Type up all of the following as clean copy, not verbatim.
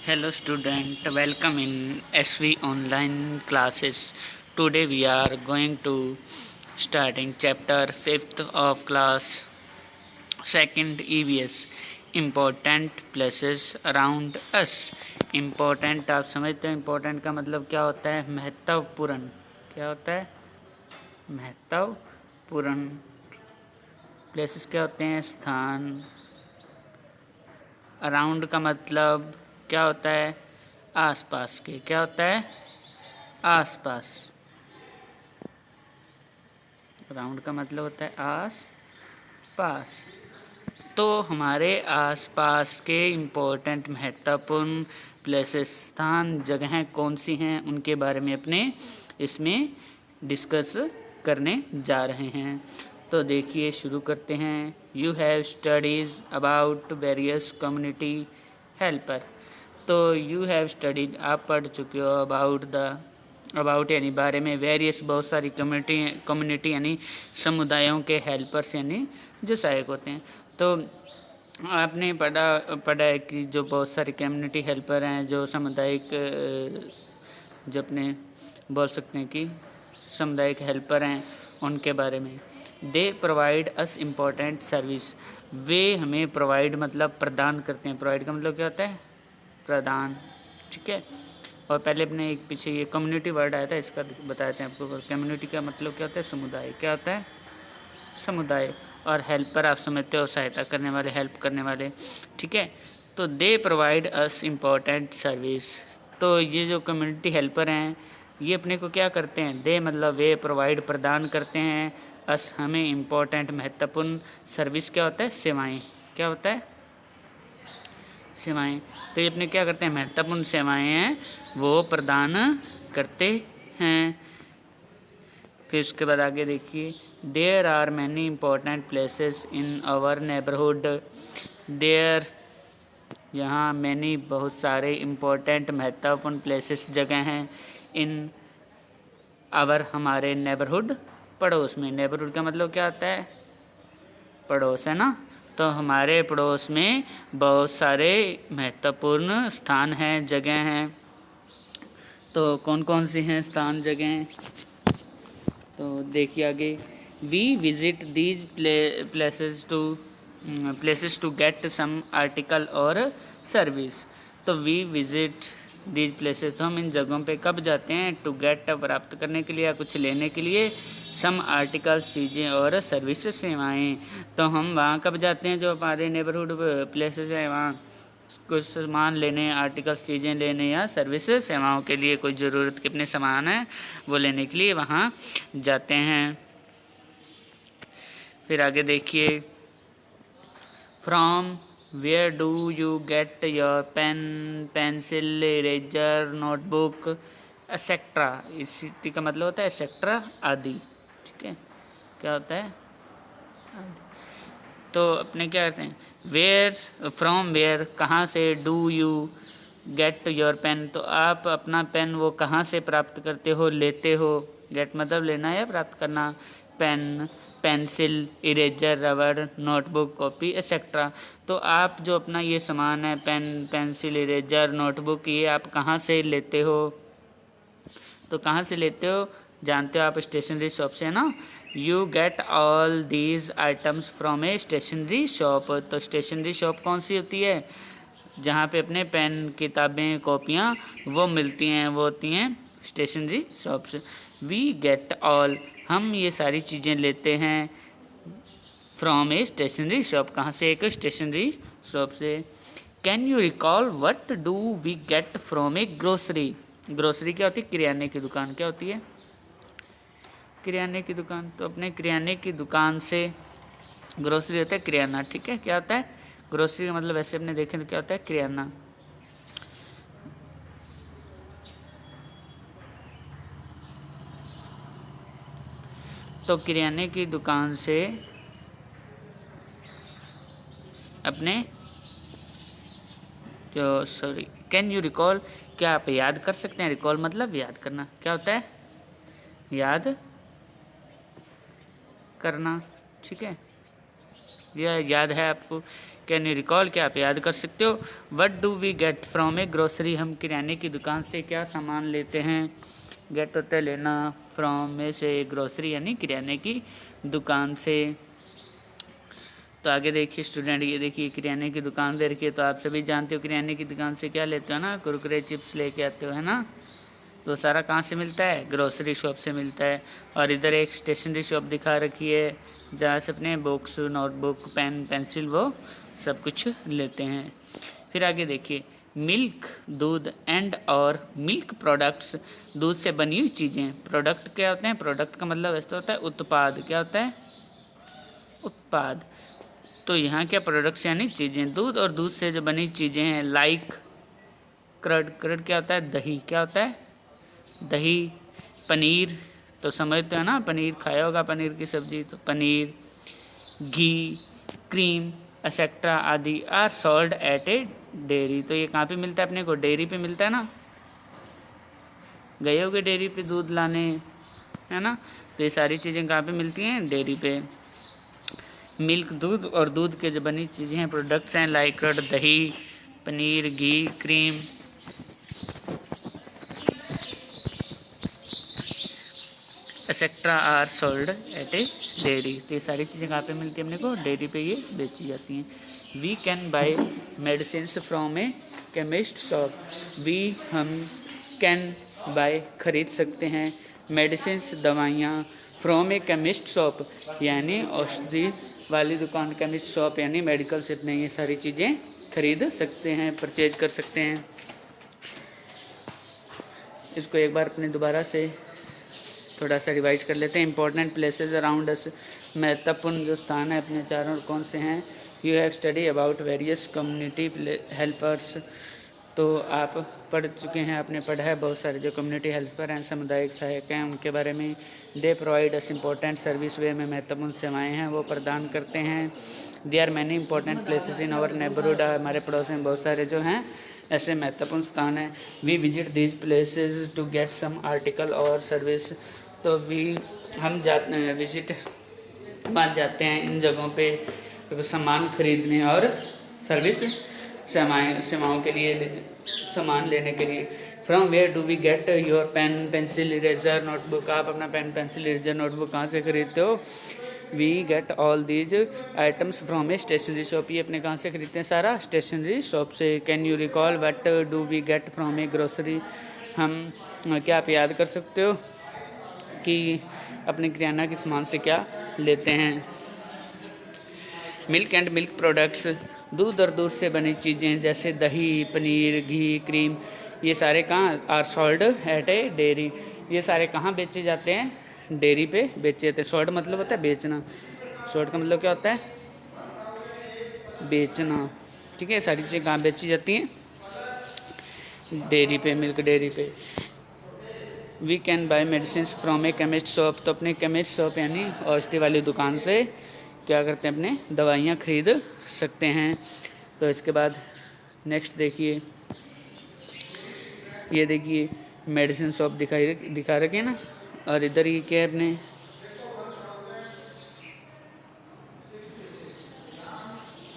Hello student, welcome in SV online classes. Today we are going to starting chapter 5th of class 2nd EVS important places around us. important आप समझते हो important का मतलब क्या होता है? महत्वपूर्ण। क्या होता है? महत्वपूर्ण। प्लेसेस क्या होते हैं? स्थान। अराउंड का मतलब क्या होता है? आसपास के। क्या होता है? आसपास। अराउंड का मतलब होता है आस पास। तो हमारे आसपास के इम्पोर्टेंट महत्वपूर्ण प्लेसेस स्थान जगहें कौन सी हैं उनके बारे में अपने इसमें डिस्कस करने जा रहे हैं। तो देखिए शुरू करते हैं। You have studies about various community helper. तो यू हैव स्टडीड आप पढ़ चुके हो अबाउट यानी बारे में, वेरियस बहुत सारी कम्युनिटी यानी समुदायों के हेल्पर्स यानी जो सहायक होते हैं। तो आपने पढ़ा है कि जो बहुत सारे कम्युनिटी हेल्पर हैं, जो सामुदायिक जो अपने बोल सकते हैं कि सामुदायिक हेल्पर हैं, उनके बारे में। They provide us important service. वे हमें प्रोवाइड मतलब प्रदान करते हैं। प्रोवाइड का मतलब क्या होता है? प्रदान। ठीक है। और पहले अपने एक पीछे ये कम्युनिटी वर्ड आया था, इसका बताते हैं आपको। कम्युनिटी का मतलब क्या होता है? समुदाय। क्या होता है? समुदाय। और हेल्पर आप समझते हो सहायता करने वाले, हेल्प करने वाले। ठीक है। तो दे प्रोवाइड अस इम्पोर्टेंट सर्विस। तो ये जो कम्युनिटी हेल्पर हैं ये अपने को क्या करते हैं? दे मतलब वे, प्रोवाइड प्रदान करते हैं, अस हमें इम्पोर्टेंट महत्वपूर्ण सर्विस। क्या होता है? सेवाएं। क्या होता है? सेवाएं। तो ये अपने क्या करते हैं? महत्वपूर्ण सेवाएं हैं वो प्रदान करते हैं। फिर उसके बाद आगे देखिए, there are many important places in our neighbourhood. There यहाँ मैनी बहुत सारे इम्पोर्टेंट महत्वपूर्ण प्लेसेस जगह हैं, इन आवर हमारे नेबरहुड पड़ोस में। नेबरहुड का मतलब क्या होता है? पड़ोस, है ना। तो हमारे पड़ोस में बहुत सारे महत्वपूर्ण स्थान हैं, जगह हैं। तो कौन कौन सी हैं स्थान, जगह? तो देखिए आगे, we visit these places to get some article और सर्विस। तो वी विजिट दीज प्लेसेस, तो हम इन जगहों पे कब जाते हैं? टू गेट प्राप्त करने के लिए या कुछ लेने के लिए, सम आर्टिकल्स चीज़ें और सर्विस सेवाएं। तो हम वहाँ कब जाते हैं? जो हमारे नेबरहुड प्लेसेस हैं वहाँ कुछ सामान लेने, आर्टिकल्स चीज़ें लेने या सर्विस सेवाओं के लिए, कोई ज़रूरत के अपने सामान है वो लेने के लिए वहाँ जाते हैं। फिर आगे देखिए, from where do you get your pen, pencil, eraser, notebook etcetera. इसी का मतलब होता है एक्सेट्रा, आदि। ठीक है। क्या होता है? आदि। तो अपने क्या करते हैं? वेयर, फ्रॉम वेयर कहाँ से, do you get your pen तो आप अपना पेन वो कहाँ से प्राप्त करते हो, लेते हो। गेट मतलब लेना या प्राप्त करना। Pen, pencil, eraser, rubber, notebook, copy etcetera. तो आप जो अपना ये सामान है, पेन, पेंसिल, इरेजर, नोटबुक, ये आप कहाँ से लेते हो? तो कहाँ से लेते हो? जानते हो आप, स्टेशनरी शॉप से, है ना। You get all these items from a stationery shop. तो स्टेशनरी शॉप कौन सी होती है? जहाँ पे अपने पेन, किताबें, कॉपियाँ वो मिलती हैं, वो होती हैं स्टेशनरी शॉप से। वी गेट ऑल, हम ये सारी चीज़ें लेते हैं फ्रॉम ए स्टेशनरी शॉप। कहाँ से? एक स्टेशनरी शॉप से। Can you recall what do we get from a grocery. Grocery क्या होती है? किराने की दुकान। क्या होती है? किराने की दुकान। तो अपने किराने की दुकान से, ग्रोसरी होता है किराना। ठीक है। क्या होता है? ग्रोसरी का मतलब वैसे अपने देखें तो क्या होता है? किराना। तो किराने की दुकान से अपने जो, सॉरी, कैन यू रिकॉल, क्या आप याद कर सकते हैं? रिकॉल मतलब याद करना। क्या होता है? याद करना। ठीक है। यह याद है आपको? Can you recall? क्या आप याद कर सकते हो? What do we get from a grocery? हम किराने की दुकान से क्या सामान लेते हैं? गेट होता है लेना, फ्रॉम में से ग्रोसरी यानी किराने की दुकान से। तो आगे देखिए स्टूडेंट, ये देखिए किराने की दुकान दे रखी है। तो आप सभी जानते हो किराने की दुकान से क्या लेते हो ना, कुरकुरे चिप्स लेके आते हो, है ना। तो सारा कहाँ से मिलता है? ग्रोसरी शॉप से मिलता है। और इधर एक स्टेशनरी शॉप दिखा रखी है जहाँ से अपने बुक्स, नोटबुक, पेन, पेंसिल वो सब कुछ लेते हैं। फिर आगे देखिए मिल्क, दूध एंड और मिल्क प्रोडक्ट्स, दूध से बनी हुई चीज़ें। प्रोडक्ट क्या होते हैं? प्रोडक्ट का मतलब ऐसा होता है उत्पाद। क्या होता है? उत्पाद। तो यहाँ क्या प्रोडक्ट्स यानी चीज़ें, दूध और दूध से जो बनी चीज़ें हैं, लाइक कर्ड। कर्ड क्या होता है? दही। क्या होता है? दही। पनीर तो समझते हो ना, पनीर खाया होगा, पनीर की सब्जी, तो पनीर। घी, क्रीम एक्सेट्रा आदि are sold at a dairy. तो ये कहाँ पे मिलता है अपने को? डेयरी पे मिलता है ना। गए होगे डेयरी पे दूध लाने, है ना। तो ये सारी चीज़ें कहाँ पे मिलती हैं? डेयरी पे। मिल्क, दूध और दूध के जो बनी चीज़ें हैं, प्रोडक्ट्स हैं, like curd, dahi, paneer, ghee, cream etcetera are sold at a dairy. तो ये सारी चीज़ें कहाँ पे मिलती है अपने को? डेयरी पे ये बेची जाती हैं। We can buy medicine from a chemist shop. We हम कैन बाय खरीद सकते हैं, मेडिसिन दवाइयाँ, फ्रॉम ए केमिस्ट शॉप यानी औषधि वाली दुकान, केमिस्ट शॉप यानी मेडिकल से अपने ये सारी चीज़ें खरीद सकते हैं, परचेज कर सकते हैं। इसको एक बार अपने दोबारा से थोड़ा सा रिवाइज कर लेते हैं। इंपॉर्टेंट प्लेसेस अराउंड अस, महत्वपूर्ण जो स्थान है अपने चारों कौन से हैं? You have study about various community helpers. तो आप पढ़ चुके हैं, आपने पढ़ा है बहुत सारे जो कम्युनिटी हेल्पर हैं, सामुदायिक सहायक हैं, उनके बारे में। They provide us important service, वे में महत्वपूर्ण सेवाएं हैं वो प्रदान करते हैं। They are many important places in our neighbourhood, हमारे पड़ोस में बहुत सारे जो हैं ऐसे महत्वपूर्ण स्थान हैं। We visit these places to get some article और सर्विस। तो हम जाते हैं, विजिट वहाँ जाते हैं इन जगहों पे सामान खरीदने और सर्विस सेवाओं के लिए, सामान लेने के लिए। From where do we get your pen, pencil, eraser, notebook? आप अपना पेन, पेंसिल, इरेजर, नोटबुक कहाँ से खरीदते हो? We get all these items from a stationery shop. ये अपने कहाँ से खरीदते हैं? सारा स्टेशनरी शॉप से। Can you recall what do we get from a grocery? हम क्या आप याद कर सकते हो कि अपने किराना के सामान से क्या लेते हैं? मिल्क एंड मिल्क प्रोडक्ट्स, दूध और दूध से बनी चीज़ें जैसे दही, पनीर, घी, क्रीम, ये सारे कहाँ? Are sold at a dairy. ये सारे कहाँ बेचे जाते हैं? डेयरी पे बेचे जाते हैं। सोल्ड मतलब होता है बेचना। सोल्ड का मतलब क्या होता है? बेचना। ठीक है, सारी चीज़ें कहाँ बेची जाती हैं? डेयरी पे, मिल्क डेयरी पे। We can buy medicine from a chemist shop. तो अपने केमिस्ट शॉप यानी औषधि वाली दुकान से क्या करते हैं? अपने दवाइयाँ खरीद सकते हैं। तो इसके बाद नेक्स्ट देखिए, ये देखिए मेडिसिन शॉप दिखा रखे हैं ना। और इधर ये क्या है अपने?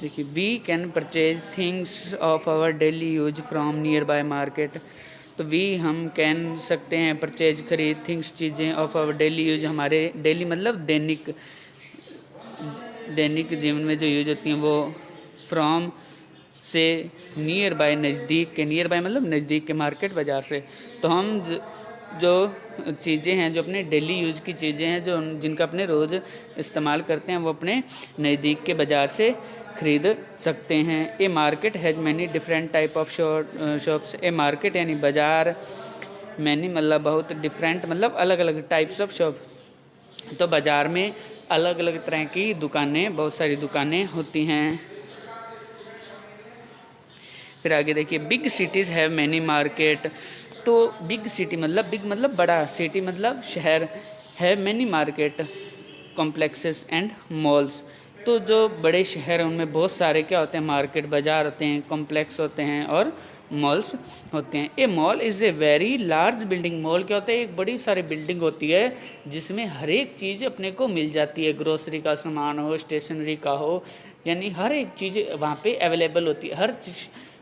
देखिए we can purchase things of our daily use from nearby market. तो वी हम कैन सकते हैं, परचेज खरीद, थिंग्स चीज़ें, ऑफ आवर डेली यूज हमारे डेली मतलब दैनिक जीवन में जो यूज होती हैं वो, फ्रॉम से, नियर बाय नज़दीक के, नियर बाय मतलब नज़दीक के, मार्केट बाज़ार से। तो हम जो चीज़ें हैं, जो अपने डेली यूज की चीज़ें हैं, जो जिनका अपने रोज़ इस्तेमाल करते हैं, वो अपने नज़दीक के बाज़ार से खरीद सकते हैं। A market has many different type of shops. A market यानी बाज़ार, मैनी मतलब बहुत, डिफरेंट मतलब अलग अलग, टाइप्स ऑफ शॉप। तो बाज़ार में अलग अलग तरह की दुकानें, बहुत सारी दुकानें होती हैं। फिर आगे देखिए big cities have many market. तो बिग सिटी मतलब, बिग मतलब बड़ा, सिटी मतलब शहर, have many market, complexes and malls. तो जो बड़े शहर हैं उनमें बहुत सारे क्या होते हैं? मार्केट, बाज़ार होते हैं, कॉम्प्लेक्स होते हैं और मॉल्स होते हैं। A mall is a very large building. Mall क्या होता है? एक बड़ी सारी बिल्डिंग होती है जिसमें हर एक चीज़ अपने को मिल जाती है, ग्रोसरी का सामान हो, स्टेशनरी का हो, यानी हर एक चीज़ वहाँ पे अवेलेबल होती है, हर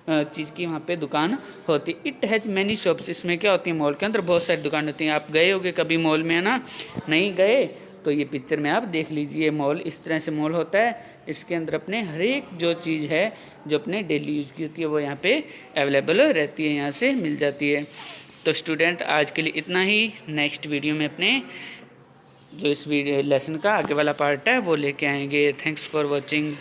चीज़ की वहाँ पे दुकान होती है। It has many shops. इसमें क्या होती है? मॉल के अंदर बहुत सारी दुकान होती हैं। आप गए होगे कभी मॉल में, है ना? नहीं गए तो ये पिक्चर में आप देख लीजिए। मॉल इस तरह से मॉल होता है। इसके अंदर अपने हर एक जो चीज़ है जो अपने डेली यूज की होती है वो यहाँ पे अवेलेबल रहती है, यहाँ से मिल जाती है। तो स्टूडेंट आज के लिए इतना ही। नेक्स्ट वीडियो में अपने जो इस वीडियो लेसन का आगे वाला पार्ट है वो लेके आएंगे। Thanks for watching.